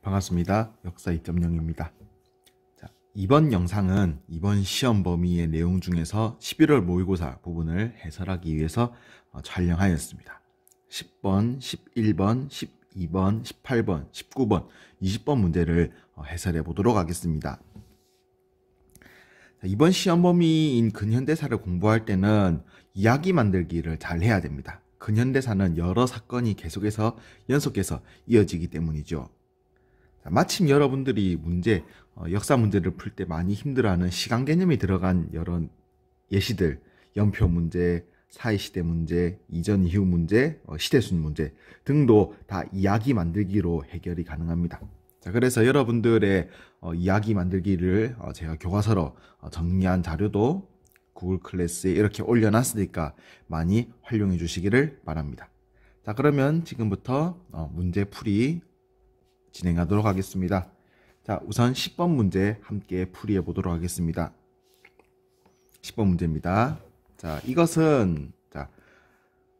반갑습니다. 역사 2.0입니다. 자, 이번 영상은 이번 시험 범위의 내용 중에서 11월 모의고사 부분을 해설하기 위해서 촬영하였습니다. 10번, 11번, 12번, 18번, 19번, 20번 문제를 해설해 보도록 하겠습니다. 자, 이번 시험 범위인 근현대사를 공부할 때는 이야기 만들기를 잘 해야 됩니다. 근현대사는 여러 사건이 계속해서 연속해서 이어지기 때문이죠. 자, 마침 여러분들이 역사 문제를 풀 때 많이 힘들어하는 시간 개념이 들어간 여러 예시들, 연표 문제, 사회시대 문제, 이전 이후 문제, 시대순 문제 등도 다 이야기 만들기로 해결이 가능합니다. 자, 그래서 여러분들의 이야기 만들기를 제가 교과서로 정리한 자료도 구글 클래스에 이렇게 올려놨으니까 많이 활용해 주시기를 바랍니다. 자, 그러면 지금부터 문제 풀이 진행하도록 하겠습니다. 자, 우선 10번 문제 함께 풀이해 보도록 하겠습니다. 10번 문제입니다. 자, 이것은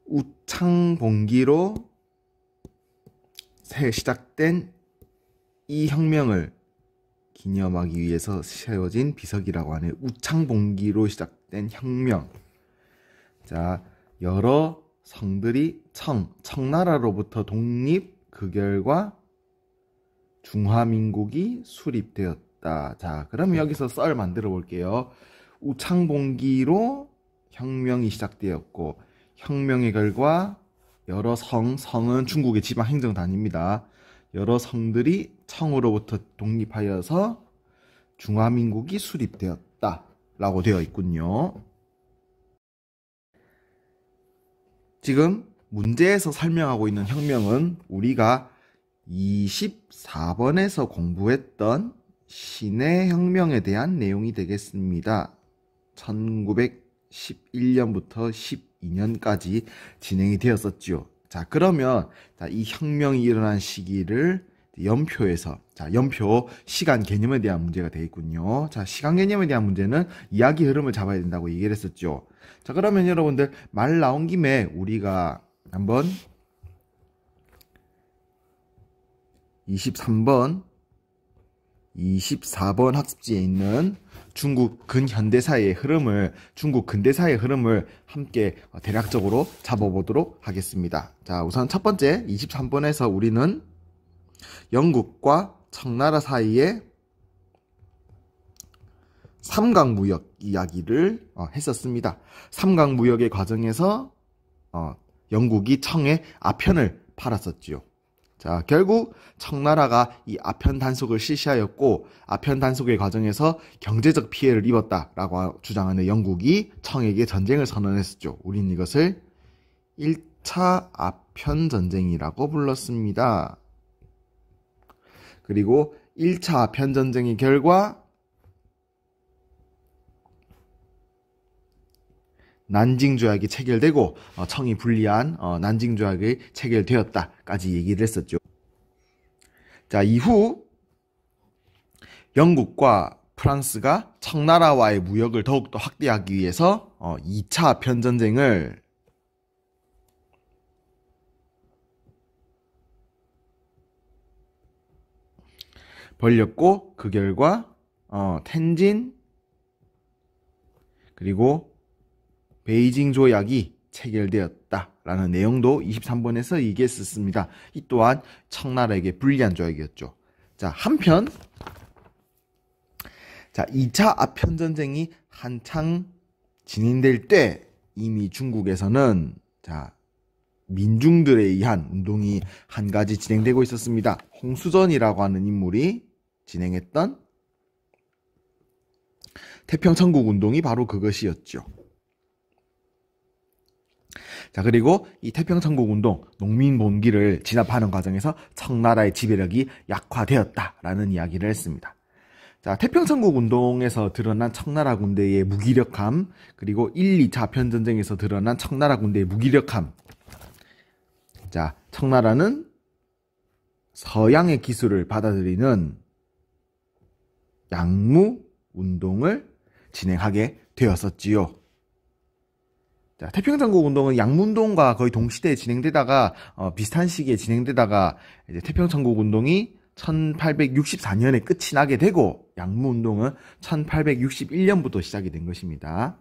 우창봉기로 시작된 이 혁명을 기념하기 위해서 세워진 비석이라고 하네요. 우창봉기로 시작된 혁명. 자, 여러 성들이 청나라로부터 독립, 그 결과 중화민국이 수립되었다. 자, 그럼 여기서 썰 만들어 볼게요. 우창봉기로 혁명이 시작되었고, 혁명의 결과 여러 성은 중국의 지방행정단입니다. 여러 성들이 청으로부터 독립하여서 중화민국이 수립되었다 라고 되어 있군요. 지금 문제에서 설명하고 있는 혁명은 우리가 24번에서 공부했던 신의 혁명에 대한 내용이 되겠습니다. 1911년부터 12년까지 진행이 되었었죠. 자, 그러면 이 혁명이 일어난 시기를 연표에서, 연표 시간 개념에 대한 문제가 되어 있군요. 자, 시간 개념에 대한 문제는 이야기 흐름을 잡아야 된다고 얘기를 했었죠. 자, 그러면 여러분들 말 나온 김에 우리가 한번 23번, 24번 학습지에 있는 중국 근대사의 흐름을 함께 대략적으로 잡아보도록 하겠습니다. 자, 우선 첫 번째 23번에서 우리는 영국과 청나라 사이에 삼강무역 이야기를 했었습니다. 삼강무역의 과정에서 영국이 청에 아편을 팔았었지요. 자, 결국 청나라가 이 아편 단속을 실시하였고, 아편 단속의 과정에서 경제적 피해를 입었다라고 주장하는 영국이 청에게 전쟁을 선언했었죠. 우린 이것을 1차 아편 전쟁이라고 불렀습니다. 그리고 1차 아편 전쟁의 결과 난징 조약이 체결되고 청이 불리한 난징 조약이 체결되었다까지 얘기를 했었죠. 자, 이후 영국과 프랑스가 청나라와의 무역을 더욱더 확대하기 위해서 2차 아편 전쟁을 벌였고, 그 결과 텐진 그리고 베이징 조약이 체결되었다라는 내용도 23번에서 얘기했었습니다. 이 또한 청나라에게 불리한 조약이었죠. 자, 한편 2차 아편 전쟁이 한창 진행될 때 이미 중국에서는 민중들에 의한 운동이 한 가지 진행되고 있었습니다. 홍수전이라고 하는 인물이 진행했던 태평천국 운동이 바로 그것이었죠. 자, 그리고 이 태평천국 운동, 농민봉기를 진압하는 과정에서 청나라의 지배력이 약화되었다라는 이야기를 했습니다. 자, 태평천국 운동에서 드러난 청나라 군대의 무기력함, 그리고 1, 2차 아편전쟁에서 드러난 청나라 군대의 무기력함. 자, 청나라는 서양의 기술을 받아들이는 양무 운동을 진행하게 되었었지요. 자, 태평천국 운동은 양무운동과 거의 동시대에 진행되다가 비슷한 시기에 진행되다가 이제 태평천국 운동이 1864년에 끝이 나게 되고 양무운동은 1861년부터 시작이 된 것입니다.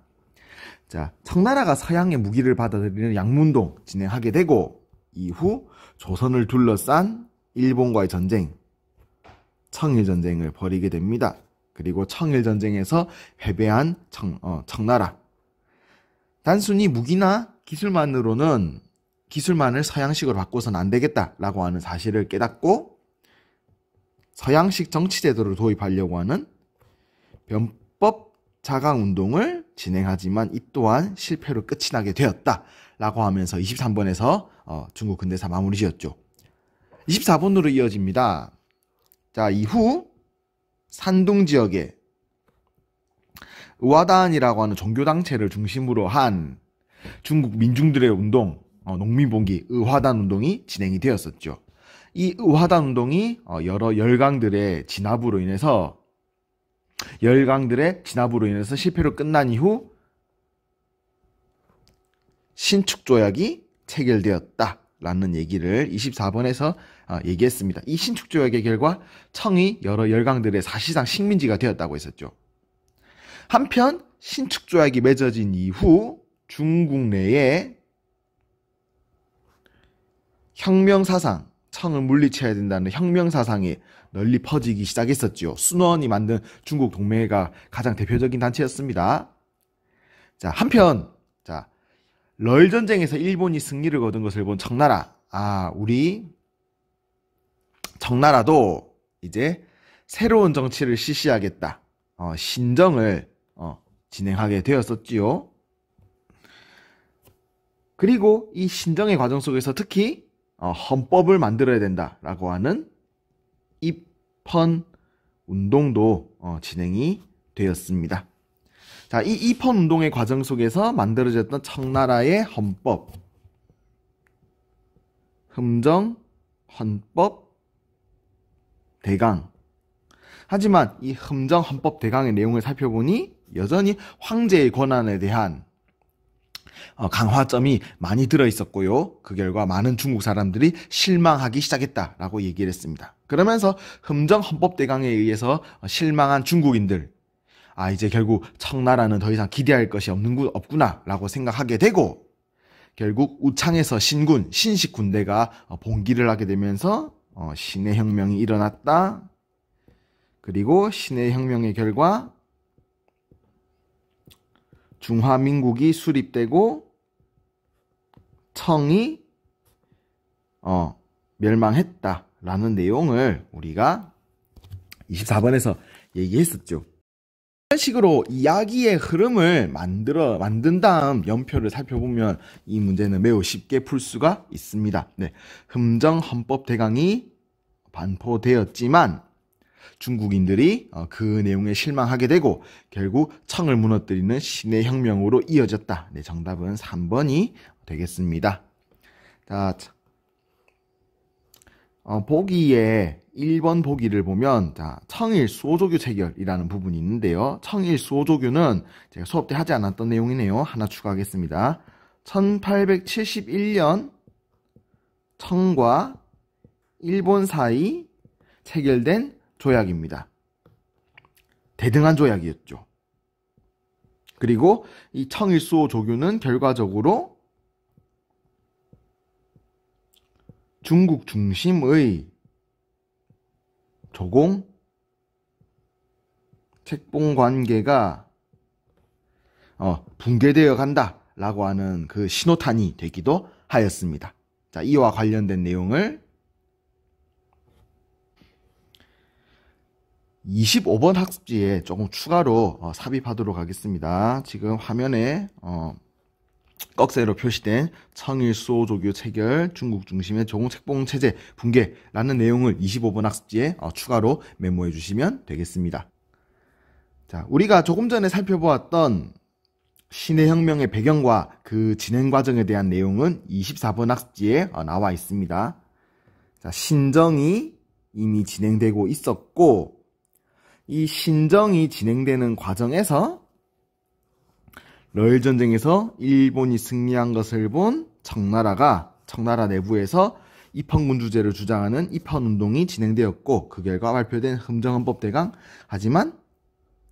자, 청나라가 서양의 무기를 받아들이는 양무운동 진행하게 되고 이후 조선을 둘러싼 일본과의 전쟁, 청일전쟁을 벌이게 됩니다. 그리고 청일전쟁에서 패배한 청나라. 단순히 무기나 기술만을 서양식으로 바꿔서는 안 되겠다라고 하는 사실을 깨닫고 서양식 정치제도를 도입하려고 하는 변법 자강운동을 진행하지만 이 또한 실패로 끝이 나게 되었다라고 하면서 23번에서 중국 근대사 마무리 지었죠. 24번으로 이어집니다. 자, 이후 산둥 지역에 의화단이라고 하는 종교단체를 중심으로 한 중국 민중들의 운동, 농민봉기 의화단 운동이 진행이 되었었죠. 이 의화단 운동이 여러 열강들의 진압으로 인해서 실패로 끝난 이후 신축조약이 체결되었다라는 얘기를 24번에서 얘기했습니다. 이 신축조약의 결과 청이 여러 열강들의 사실상 식민지가 되었다고 했었죠. 한편 신축조약이 맺어진 이후 중국 내에 혁명사상, 청을 물리쳐야 된다는 혁명사상이 널리 퍼지기 시작했었죠. 순원이 만든 중국 동맹회가 가장 대표적인 단체였습니다. 자, 한편 러일전쟁에서 일본이 승리를 거둔 것을 본 청나라, 우리 청나라도 이제 새로운 정치를 실시하겠다, 신정을 진행하게 되었었지요. 그리고 이 신정의 과정 속에서 특히 헌법을 만들어야 된다라고 하는 입헌 운동도 진행이 되었습니다. 자, 이 입헌 운동의 과정 속에서 만들어졌던 청나라의 헌법, 흠정 헌법 대강. 하지만 이 흠정 헌법 대강의 내용을 살펴보니 여전히 황제의 권한에 대한 강화점이 많이 들어있었고요. 그 결과 많은 중국 사람들이 실망하기 시작했다라고 얘기를 했습니다. 그러면서 흠정 헌법 대강에 의해서 실망한 중국인들, 이제 결국 청나라는 더 이상 기대할 것이 없구나라고 생각하게 되고 결국 우창에서 신식 군대가 봉기를 하게 되면서 신의 혁명이 일어났다. 그리고 신의 혁명의 결과 중화민국이 수립되고 청이 멸망했다라는 내용을 우리가 24번에서 얘기했었죠. 이런 식으로 이야기의 흐름을 만든 다음 연표를 살펴보면 이 문제는 매우 쉽게 풀 수가 있습니다. 네, 흠정 헌법 대강이 반포되었지만 중국인들이 그 내용에 실망하게 되고 결국 청을 무너뜨리는 신의 혁명으로 이어졌다. 네, 정답은 3번이 되겠습니다. 자, 보기에 1번 보기를 보면 청일 수호조교 체결이라는 부분이 있는데요. 청일 수호조교는 제가 수업 때 하지 않았던 내용이네요. 하나 추가하겠습니다. 1871년 청과 일본 사이 체결된 조약입니다. 대등한 조약이었죠. 그리고 이 청일수호조교는 결과적으로 중국 중심의 조공, 책봉 관계가 붕괴되어 간다라고 하는 그 신호탄이 되기도 하였습니다. 자, 이와 관련된 내용을 25번 학습지에 조금 추가로 삽입하도록 하겠습니다. 지금 화면에 꺽쇠로 표시된 청일수호조교 체결, 중국 중심의 조공책봉체제 붕괴라는 내용을 25번 학습지에 추가로 메모해 주시면 되겠습니다. 자, 우리가 조금 전에 살펴보았던 신의 혁명의 배경과 그 진행 과정에 대한 내용은 24번 학습지에 나와 있습니다. 자, 신정이 이미 진행되고 있었고 이 신정이 진행되는 과정에서 러일전쟁에서 일본이 승리한 것을 본 청나라 내부에서 입헌군주제를 주장하는 입헌운동이 진행되었고 그 결과 발표된 흥정헌법대강 하지만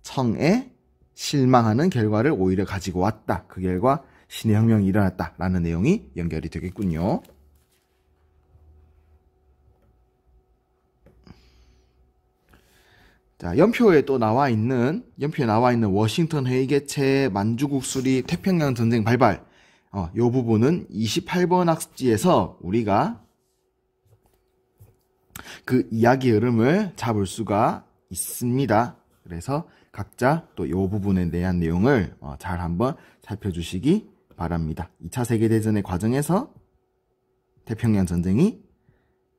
청에 실망하는 결과를 오히려 가지고 왔다. 그 결과 신의 혁명이 일어났다라는 내용이 연결이 되겠군요. 자, 연표에 나와 있는 워싱턴 회의 개최, 만주국 수립, 태평양 전쟁 발발 이 부분은 28번 학습지에서 우리가 그 이야기 흐름을 잡을 수가 있습니다. 그래서 각자 또 이 부분에 대한 내용을 잘 한번 살펴주시기 바랍니다. 2차 세계대전의 과정에서 태평양 전쟁이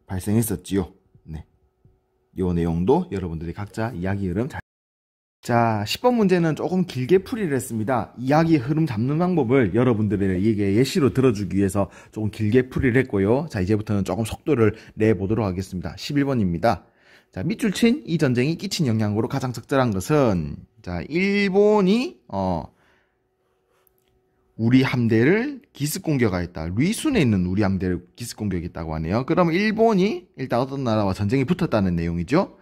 발생했었지요. 네. 이 내용도 여러분들이 각자 이야기 흐름 자, 10번 문제는 조금 길게 풀이를 했습니다. 이야기 흐름 잡는 방법을 여러분들에게 예시로 들어주기 위해서 조금 길게 풀이를 했고요. 자, 이제부터는 조금 속도를 내보도록 하겠습니다. 11번입니다. 자, 밑줄 친 이 전쟁이 끼친 영향으로 가장 적절한 것은 자, 일본이 우리 함대를 기습 공격하였다. 리순에 있는 우리 함대를 기습 공격했다고 하네요. 그럼 일본이 일단 어떤 나라와 전쟁이 붙었다는 내용이죠.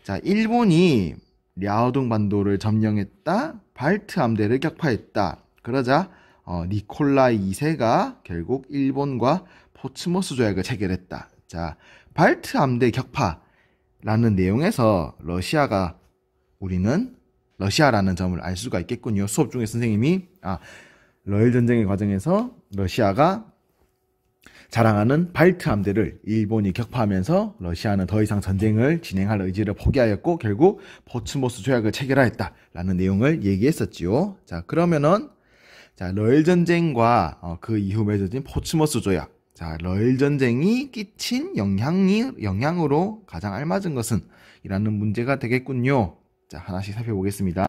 자, 일본이 랴오둥 반도를 점령했다. 발트 함대를 격파했다. 그러자 니콜라이 2세가 결국 일본과 포츠모스 조약을 체결했다. 자, 발트 함대 격파라는 내용에서 우리는 러시아라는 점을 알 수가 있겠군요. 수업 중에 선생님이 러일 전쟁의 과정에서 러시아가 자랑하는 발트 함대를 일본이 격파하면서 러시아는 더 이상 전쟁을 진행할 의지를 포기하였고 결국 포츠모스 조약을 체결하였다라는 내용을 얘기했었지요. 자, 그러면은 러일 전쟁과 그 이후 맺어진 포츠모스 조약. 자, 러일 전쟁이 끼친 영향으로 가장 알맞은 것은 이라는 문제가 되겠군요. 자, 하나씩 살펴보겠습니다.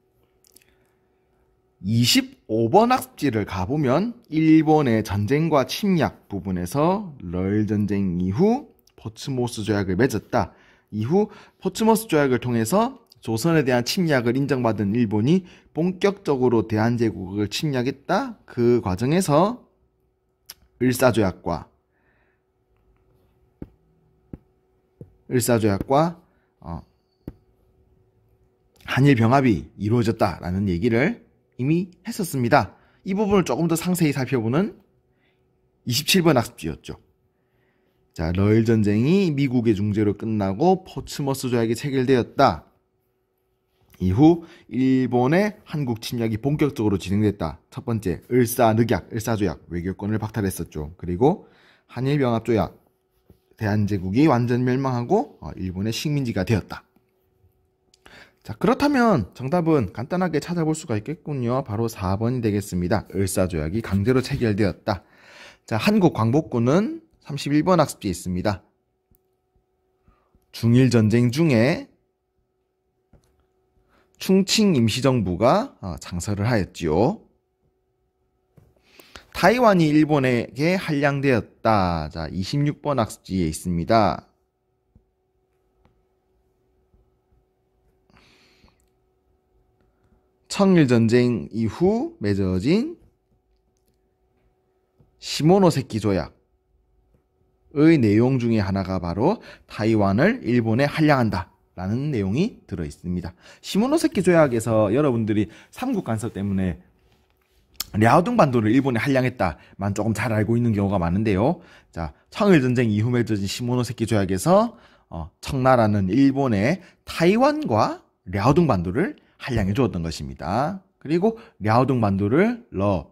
25번 학습지를 가보면 일본의 전쟁과 침략 부분에서 러일 전쟁 이후 포츠모스 조약을 맺었다. 이후 포츠모스 조약을 통해서 조선에 대한 침략을 인정받은 일본이 본격적으로 대한제국을 침략했다. 그 과정에서 을사조약과 한일병합이 이루어졌다라는 얘기를 이미 했었습니다. 이 부분을 조금 더 상세히 살펴보는 27번 학습지였죠. 자, 러일 전쟁이 미국의 중재로 끝나고 포츠모스 조약이 체결되었다. 이후 일본의 한국 침략이 본격적으로 진행됐다. 첫 번째, 을사조약, 외교권을 박탈했었죠. 그리고 한일병합 조약, 대한제국이 완전 멸망하고 일본의 식민지가 되었다. 자, 그렇다면 정답은 간단하게 찾아볼 수가 있겠군요. 바로 4번이 되겠습니다. 을사조약이 강제로 체결되었다. 자, 한국 광복군은 31번 학습지에 있습니다. 중일전쟁 중에 충칭 임시정부가 창설을 하였지요. 타이완이 일본에게 할양되었다. 자, 26번 학습지에 있습니다. 청일전쟁 이후 맺어진 시모노세키 조약의 내용 중에 하나가 바로 타이완을 일본에 할양한다 라는 내용이 들어있습니다. 시모노세키 조약에서 여러분들이 삼국 간섭 때문에 랴오둥 반도를 일본에 할양했다만 조금 잘 알고 있는 경우가 많은데요. 자, 청일전쟁 이후 맺어진 시모노세키 조약에서 청나라는 일본에 타이완과 랴오둥 반도를 한량해 주었던 것입니다. 그리고 랴오둥 반도를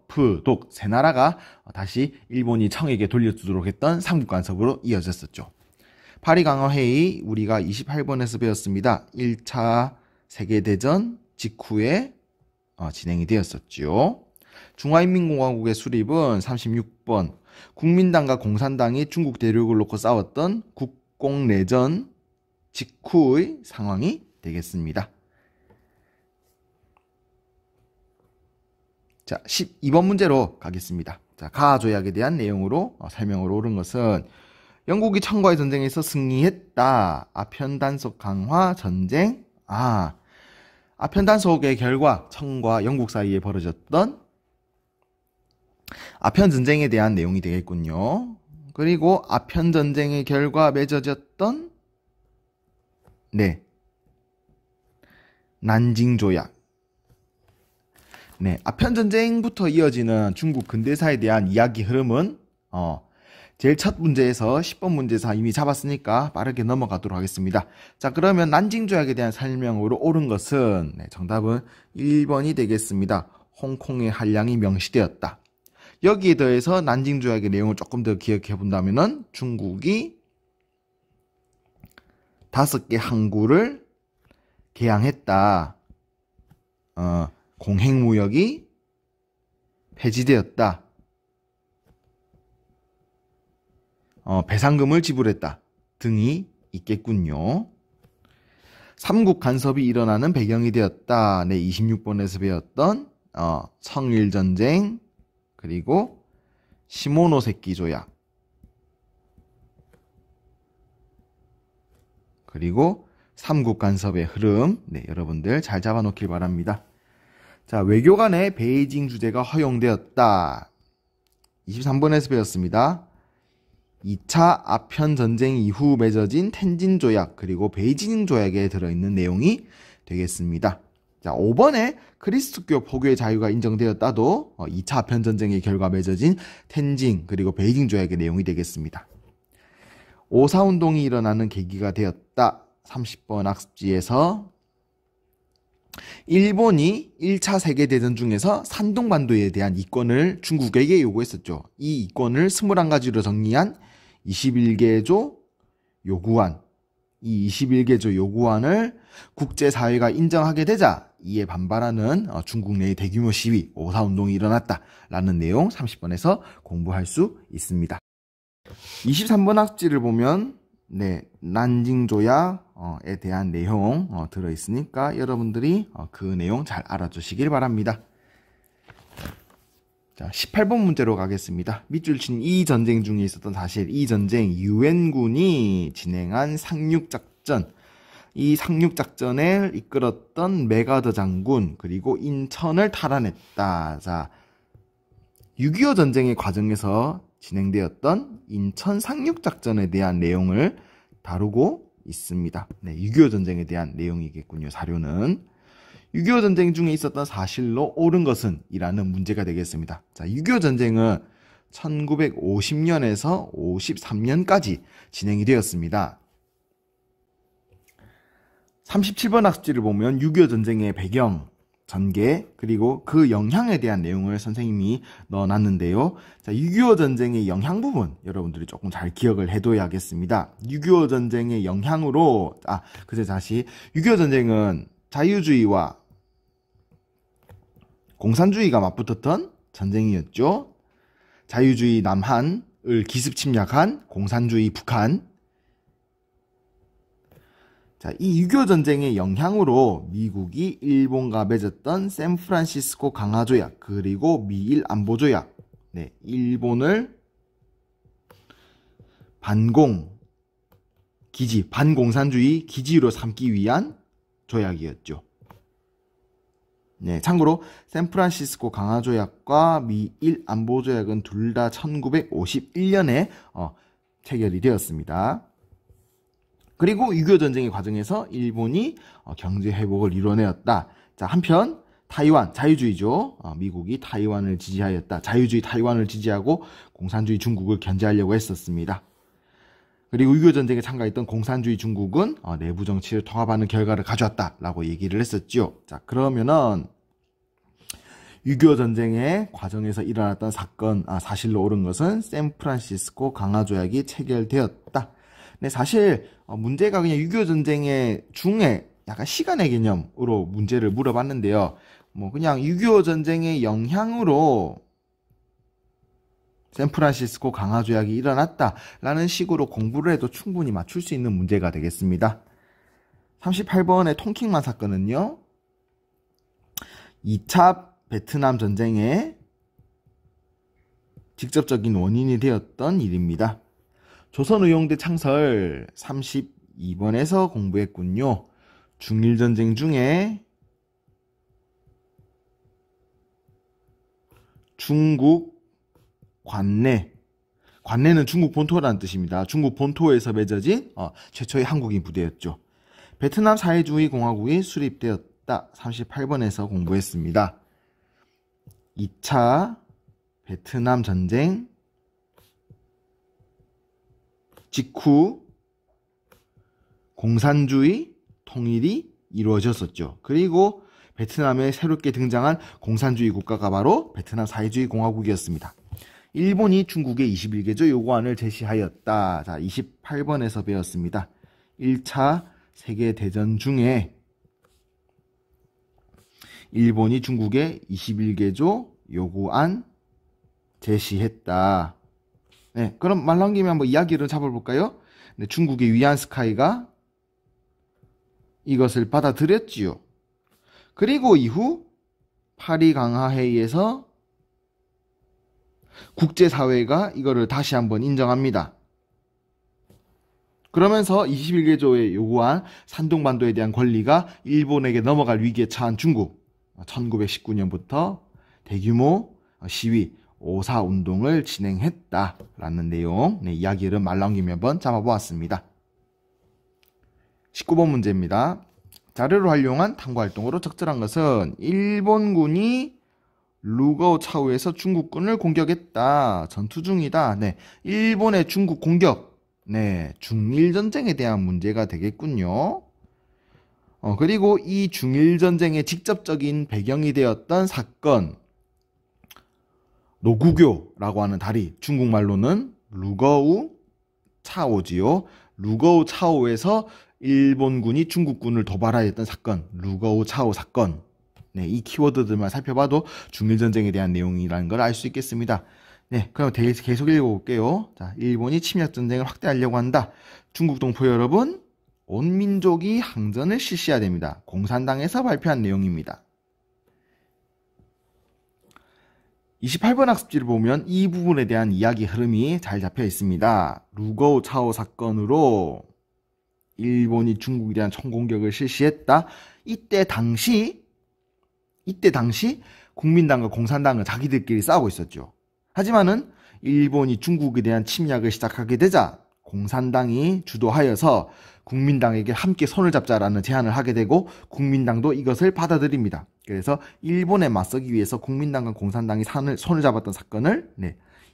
푸독 세 나라가 다시 일본이 청에게 돌려주도록 했던 삼국 간섭으로 이어졌었죠. 파리 강화 회의 우리가 28번에서 배웠습니다. 1차 세계대전 직후에 진행이 되었었죠. 중화인민공화국의 수립은 36번. 국민당과 공산당이 중국 대륙을 놓고 싸웠던 국공내전 직후의 상황이 되겠습니다. 자, 12번 문제로 가겠습니다. 자, 가조약에 대한 내용으로 설명을 옳은 것은 영국이 청과의 전쟁에서 승리했다. 아편단속 강화 전쟁. 아편단속의 결과 청과 영국 사이에 벌어졌던 아편 전쟁에 대한 내용이 되겠군요. 그리고 아편전쟁의 결과 맺어졌던 네, 난징조약. 네, 아편전쟁부터 이어지는 중국 근대사에 대한 이야기 흐름은 제일 첫 문제에서 10번 문제에서 이미 잡았으니까 빠르게 넘어가도록 하겠습니다. 자, 그러면 난징조약에 대한 설명으로 옳은 것은 네, 정답은 1번이 되겠습니다. 홍콩의 한량이 명시되었다. 여기에 더해서 난징조약의 내용을 조금 더 기억해 본다면은 중국이 5개 항구를 개항했다. 공행무역이 폐지되었다. 배상금을 지불했다. 등이 있겠군요. 삼국 간섭이 일어나는 배경이 되었다. 네, 26번에서 배웠던 성일전쟁, 그리고 시모노세키 조약, 그리고 삼국 간섭의 흐름. 네, 여러분들 잘 잡아놓길 바랍니다. 자, 외교 간의 베이징 주재가 허용되었다. 23번에서 배웠습니다. 2차 아편 전쟁 이후 맺어진 텐진 조약, 그리고 베이징 조약에 들어있는 내용이 되겠습니다. 자, 5번에 그리스도교 포교의 자유가 인정되었다도 2차 아편 전쟁의 결과 맺어진 텐진, 그리고 베이징 조약의 내용이 되겠습니다. 오사운동이 일어나는 계기가 되었다. 30번 학습지에서 일본이 1차 세계대전 중에서 산둥반도에 대한 이권을 중국에게 요구했었죠. 이 이권을 21가지로 정리한 21개조 요구안, 이 21개조 요구안을 국제사회가 인정하게 되자 이에 반발하는 중국 내의 대규모 시위, 오사운동이 일어났다라는 내용 30번에서 공부할 수 있습니다. 23번 학지를 보면 네, 난징조약에 대한 내용 들어있으니까 여러분들이 그 내용 잘 알아두시길 바랍니다. 자, 18번 문제로 가겠습니다. 밑줄 친 이 전쟁 중에 있었던 사실, 이 전쟁 유엔군이 진행한 상륙작전, 이 상륙작전을 이끌었던 메가더 장군, 그리고 인천을 탈환했다. 자, 6.25 전쟁의 과정에서 진행되었던 인천 상륙작전에 대한 내용을 다루고 있습니다. 네, 6.25 전쟁에 대한 내용이겠군요. 사료는 6.25 전쟁 중에 있었던 사실로 옳은 것은 이라는 문제가 되겠습니다. 자, 6.25 전쟁은 1950년에서 53년까지 진행이 되었습니다. 37번 학습지를 보면 6.25 전쟁의 배경, 전개, 그리고 그 영향에 대한 내용을 선생님이 넣어놨는데요. 자, 6.25 전쟁의 영향 부분 여러분들이 조금 잘 기억을 해둬야겠습니다. 6.25 전쟁의 영향으로 그제 다시 6.25 전쟁은 자유주의와 공산주의가 맞붙었던 전쟁이었죠. 자유주의 남한을 기습 침략한 공산주의 북한. 자, 이 6.25 전쟁의 영향으로 미국이 일본과 맺었던 샌프란시스코 강화조약, 그리고 미일 안보조약, 네, 일본을 반공산주의 기지로 삼기 위한 조약이었죠. 네, 참고로 샌프란시스코 강화조약과 미일 안보조약은 둘 다 1951년에 체결이 되었습니다. 그리고 6.25 전쟁의 과정에서 일본이 경제 회복을 이뤄내었다. 자, 한편 타이완, 자유주의죠. 미국이 타이완을 지지하였다. 자유주의 타이완을 지지하고 공산주의 중국을 견제하려고 했었습니다. 그리고 6.25 전쟁에 참가했던 공산주의 중국은 내부 정치를 통합하는 결과를 가져왔다라고 얘기를 했었죠. 자, 그러면은 6.25 전쟁의 과정에서 일어났던 사건, 사실로 옳은 것은 샌프란시스코 강화조약이 체결되었다. 근데 사실 문제가 그냥 6.25 전쟁의 중에 약간 시간의 개념으로 문제를 물어봤는데요. 뭐 그냥 6.25 전쟁의 영향으로 샌프란시스코 강화조약이 일어났다라는 식으로 공부를 해도 충분히 맞출 수 있는 문제가 되겠습니다. 38번의 통킹만 사건은요, 2차 베트남 전쟁의 직접적인 원인이 되었던 일입니다. 조선의용대 창설 32번에서 공부했군요. 중일전쟁 중에 중국 관내는 중국 본토라는 뜻입니다. 중국 본토에서 맺어진 최초의 한국인 부대였죠. 베트남 사회주의 공화국이 수립되었다. 38번에서 공부했습니다. 2차 베트남 전쟁 직후 공산주의 통일이 이루어졌었죠. 그리고 베트남에 새롭게 등장한 공산주의 국가가 바로 베트남 사회주의 공화국이었습니다. 일본이 중국에 21개조 요구안을 제시하였다. 자, 28번에서 배웠습니다. 1차 세계대전 중에 일본이 중국에 21개조 요구안 제시했다. 네, 그럼 말 나온 김에 한번 이야기를 잡아볼까요? 네, 중국의 위안스카이가 이것을 받아들였지요. 그리고 이후 파리 강화회의에서 국제사회가 이거를 다시 한번 인정합니다. 그러면서 21개조의 요구한 산둥반도에 대한 권리가 일본에게 넘어갈 위기에 처한 중국, 1919년부터 대규모 시위, 오사운동을 진행했다라는 내용, 이야기를 말 나온 김에 한번 잡아보았습니다. 19번 문제입니다. 자료를 활용한 탐구활동으로 적절한 것은 일본군이 루거우 차우에서 중국군을 공격했다. 전투 중이다. 네, 일본의 중국 공격. 네, 중일전쟁에 대한 문제가 되겠군요. 그리고 이 중일전쟁의 직접적인 배경이 되었던 사건, 노구교라고 하는 다리, 중국말로는 루거우 차오지요. 루거우 차오에서 일본군이 중국군을 도발하였던 사건, 루거우 차오 사건. 네, 이 키워드들만 살펴봐도 중일전쟁에 대한 내용이라는 걸 알 수 있겠습니다. 네, 그럼 계속 읽어볼게요. 자, 일본이 침략전쟁을 확대하려고 한다. 중국 동포 여러분, 온 민족이 항전을 실시해야 됩니다. 공산당에서 발표한 내용입니다. 28번 학습지를 보면 이 부분에 대한 이야기 흐름이 잘 잡혀 있습니다. 루거우 차오 사건으로 일본이 중국에 대한 총공격을 실시했다. 이때 당시 국민당과 공산당은 자기들끼리 싸우고 있었죠. 하지만은 일본이 중국에 대한 침략을 시작하게 되자 공산당이 주도하여서 국민당에게 함께 손을 잡자라는 제안을 하게 되고 국민당도 이것을 받아들입니다. 그래서 일본에 맞서기 위해서 국민당과 공산당이 손을 잡았던 사건을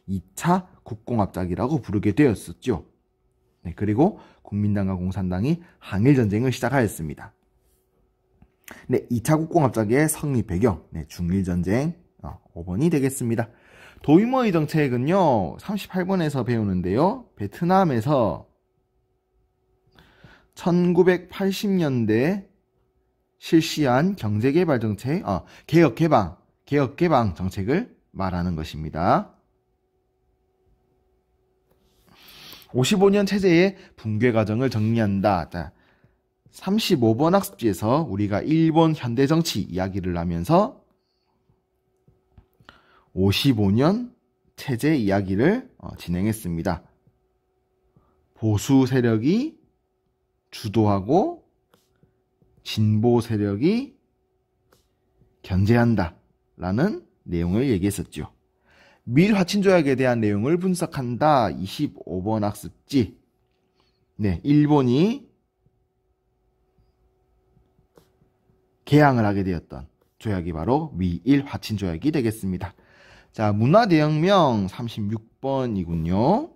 2차 국공합작이라고 부르게 되었었죠. 네, 그리고 국민당과 공산당이 항일전쟁을 시작하였습니다. 네, 2차 국공합작의 성립 배경, 중일전쟁 5번이 되겠습니다. 도이모의 정책은요, 38번에서 배우는데요. 베트남에서 1980년대 실시한 경제개발 정책, 개혁개방 정책을 말하는 것입니다. 55년 체제의 붕괴 과정을 정리한다. 자, 35번 학습지에서 우리가 일본 현대정치 이야기를 하면서 55년 체제 이야기를 진행했습니다. 보수 세력이 주도하고 진보 세력이 견제한다 라는 내용을 얘기했었죠. 밀화친조약에 대한 내용을 분석한다. 25번 학습지. 네, 일본이 개항을 하게 되었던 조약이 바로 미일화친조약이 되겠습니다. 자, 문화대혁명 36번이군요.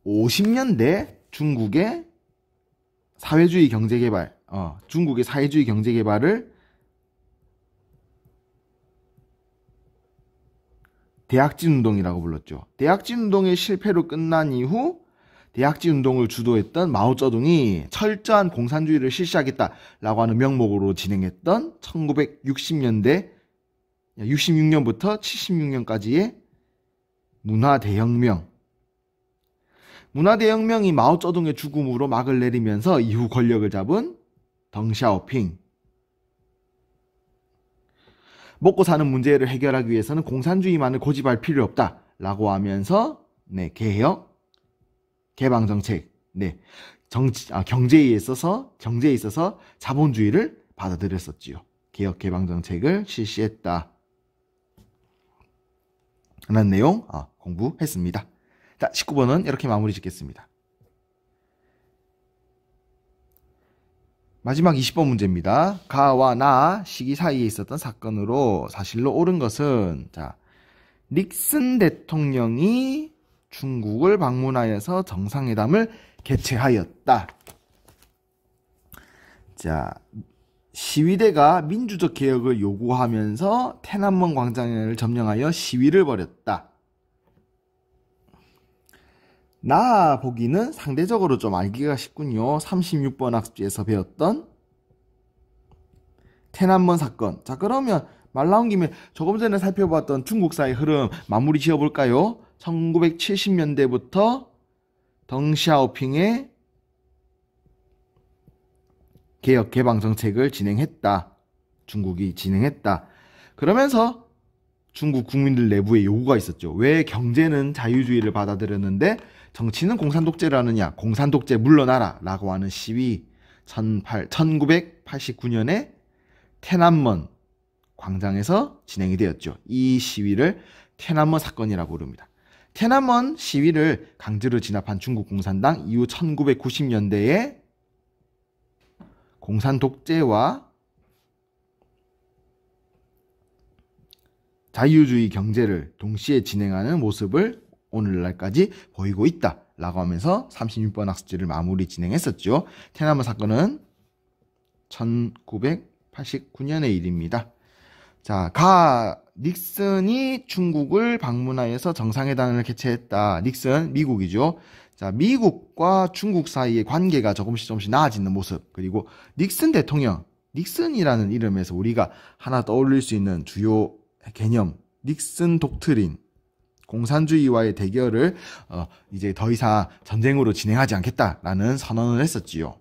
1950년대 중국의 사회주의 경제개발, 중국의 사회주의 경제개발을 대약진운동이라고 불렀죠. 대약진운동의 실패로 끝난 이후 대약진운동을 주도했던 마오쩌둥이 철저한 공산주의를 실시하겠다라고 하는 명목으로 진행했던 1960년대 66년부터 76년까지의 문화대혁명. 문화대혁명이 마오쩌둥의 죽음으로 막을 내리면서 이후 권력을 잡은 덩샤오핑. 먹고 사는 문제를 해결하기 위해서는 공산주의만을 고집할 필요 없다라고 하면서 개혁, 개방 정책, 경제에 있어서 자본주의를 받아들였었지요. 개혁 개방 정책을 실시했다. 라는 내용 공부했습니다. 자, 19번은 이렇게 마무리 짓겠습니다. 마지막 20번 문제입니다. 가와 나 시기 사이에 있었던 사건으로 사실로 옳은 것은, 자, 닉슨 대통령이 중국을 방문하여서 정상회담을 개최하였다. 자, 시위대가 민주적 개혁을 요구하면서天安문 광장을 점령하여 시위를 벌였다. 나 보기는 상대적으로 좀 알기가 쉽군요. 36번 학습지에서 배웠던天安문 사건. 자, 그러면 말 나온 김에 조금 전에 살펴봤던 중국사의 흐름 마무리 지어볼까요? 1970년대부터 덩샤오핑의 개혁 개방 정책을 진행했다. 중국이 진행했다. 그러면서 중국 국민들 내부에 요구가 있었죠. 왜 경제는 자유주의를 받아들였는데 정치는 공산독재를 하느냐. 공산독재 물러나라 라고 하는 시위 1989년에天安문 광장에서 진행이 되었죠. 이 시위를天安문 사건이라고 부릅니다.天安문 시위를 강제로 진압한 중국 공산당 이후 1990년대에 공산 독재와 자유주의 경제를 동시에 진행하는 모습을 오늘날까지 보이고 있다 라고 하면서 36번 학습지를 마무리 진행했었죠.天安문 사건은 1989년의 일입니다. 자, 닉슨이 중국을 방문하여서 정상회담을 개최했다. 닉슨, 미국이죠. 자, 미국과 중국 사이의 관계가 조금씩 나아지는 모습. 그리고 닉슨 대통령, 닉슨이라는 이름에서 우리가 하나 떠올릴 수 있는 주요 개념, 닉슨 독트린, 공산주의와의 대결을 이제 더 이상 전쟁으로 진행하지 않겠다라는 선언을 했었지요.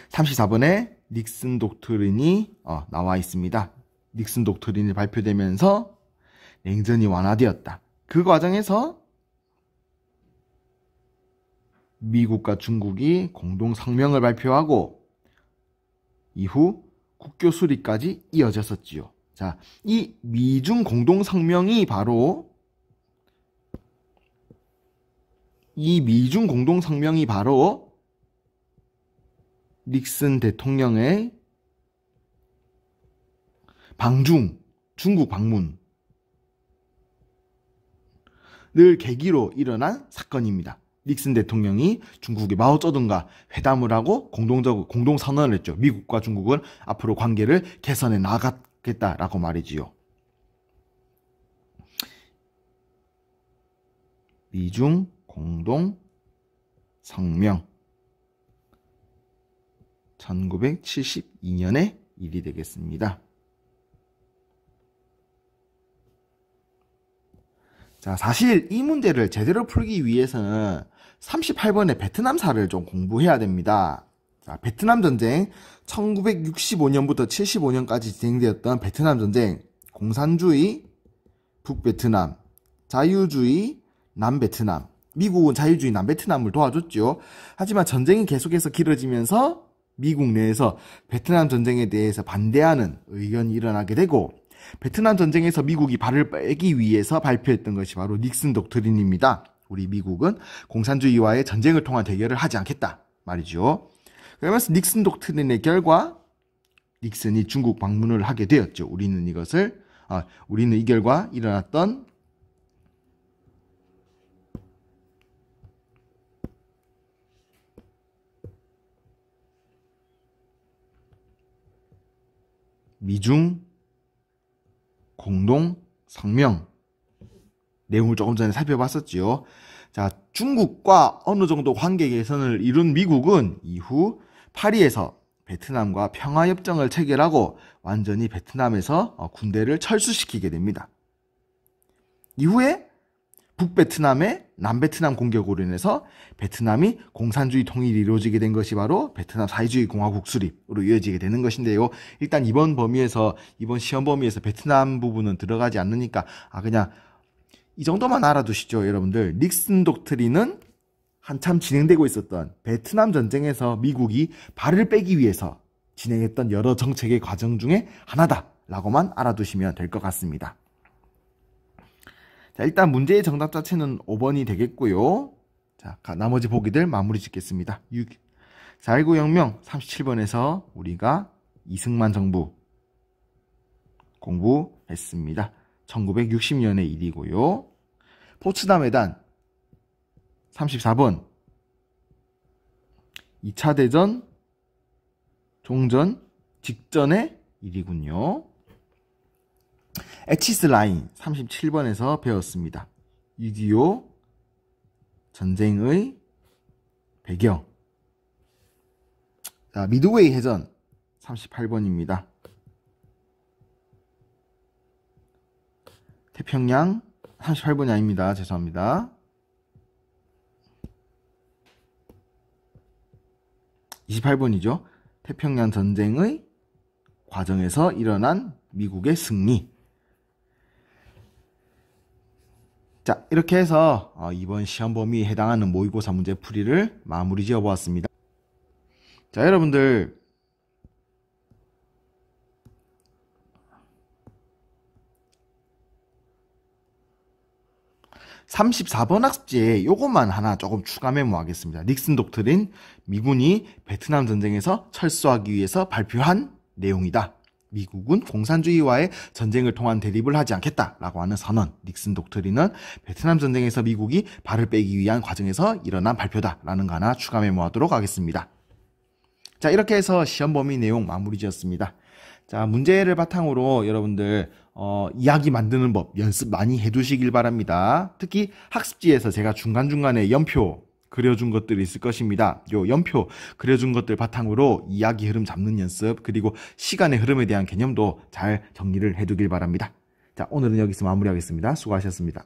34번에 닉슨 독트린이 나와 있습니다. 닉슨 독트린이 발표되면서 냉전이 완화되었다. 그 과정에서 미국과 중국이 공동 성명을 발표하고 이후 국교 수립까지 이어졌었지요. 자, 이 미중 공동 성명이 바로 닉슨 대통령의 중국 방문을 계기로 일어난 사건입니다. 닉슨 대통령이 중국의 마오쩌둥과 회담을 하고 공동 선언을 했죠. 미국과 중국은 앞으로 관계를 개선해 나가겠다라고 말이지요. 미중 공동 성명 1972년의 일이 되겠습니다. 자, 사실 이 문제를 제대로 풀기 위해서는 38번의 베트남사를 좀 공부해야 됩니다. 자, 베트남 전쟁 1965년부터 75년까지 진행되었던 베트남 전쟁, 공산주의 북베트남, 자유주의 남베트남, 미국은 자유주의 남베트남을 도와줬죠. 하지만 전쟁이 계속해서 길어지면서 미국 내에서 베트남 전쟁에 대해서 반대하는 의견이 일어나게 되고, 베트남 전쟁에서 미국이 발을 빼기 위해서 발표했던 것이 바로 닉슨 독트린입니다. 우리 미국은 공산주의와의 전쟁을 통한 대결을 하지 않겠다 말이죠. 그러면서 닉슨 독트린의 결과 닉슨이 중국 방문을 하게 되었죠. 우리는 이 결과 일어났던 미중 공동 성명 내용을 조금 전에 살펴봤었지요. 자, 중국과 어느 정도 관계 개선을 이룬 미국은 이후 파리에서 베트남과 평화협정을 체결하고 완전히 베트남에서 군대를 철수시키게 됩니다. 이후에 북베트남의 남베트남 공격으로 인해서 베트남이 공산주의 통일이 이루어지게 된 것이 바로 베트남 사회주의 공화국 수립으로 이어지게 되는 것인데요. 일단 이번 시험 범위에서 베트남 부분은 들어가지 않으니까 그냥 이 정도만 알아두시죠, 여러분들. 닉슨 독트린은 한참 진행되고 있었던 베트남 전쟁에서 미국이 발을 빼기 위해서 진행했던 여러 정책의 과정 중에 하나다라고만 알아두시면 될 것 같습니다. 자, 일단 문제의 정답 자체는 5번이 되겠고요. 자, 나머지 보기들 마무리 짓겠습니다. 4.19 혁명 37번에서 우리가 이승만 정부 공부했습니다. 1960년의 일이고요. 포츠담 회담 34번 2차 대전 종전 직전의 일이군요. 엑시스 라인 37번에서 배웠습니다. 6.25 전쟁의 배경. 자, 미드웨이 해전 38번입니다. 태평양 38번이 아닙니다. 죄송합니다. 28번이죠. 태평양 전쟁의 과정에서 일어난 미국의 승리. 자, 이렇게 해서 이번 시험 범위에 해당하는 모의고사 문제 풀이를 마무리 지어 보았습니다. 자, 여러분들 34번 학습지에 요것만 하나 조금 추가 메모하겠습니다. 닉슨 독트린, 미군이 베트남 전쟁에서 철수하기 위해서 발표한 내용이다. 미국은 공산주의와의 전쟁을 통한 대립을 하지 않겠다라고 하는 선언. 닉슨 독트린은 베트남 전쟁에서 미국이 발을 빼기 위한 과정에서 일어난 발표다라는 거 하나 추가 메모하도록 하겠습니다. 자, 이렇게 해서 시험 범위 내용 마무리 지었습니다. 자, 문제를 바탕으로 여러분들 이야기 만드는 법 연습 많이 해두시길 바랍니다. 특히 학습지에서 제가 중간중간에 연표 그려준 것들이 있을 것입니다. 요 연표 그려준 것들 바탕으로 이야기 흐름 잡는 연습, 그리고 시간의 흐름에 대한 개념도 잘 정리를 해두길 바랍니다. 자, 오늘은 여기서 마무리하겠습니다. 수고하셨습니다.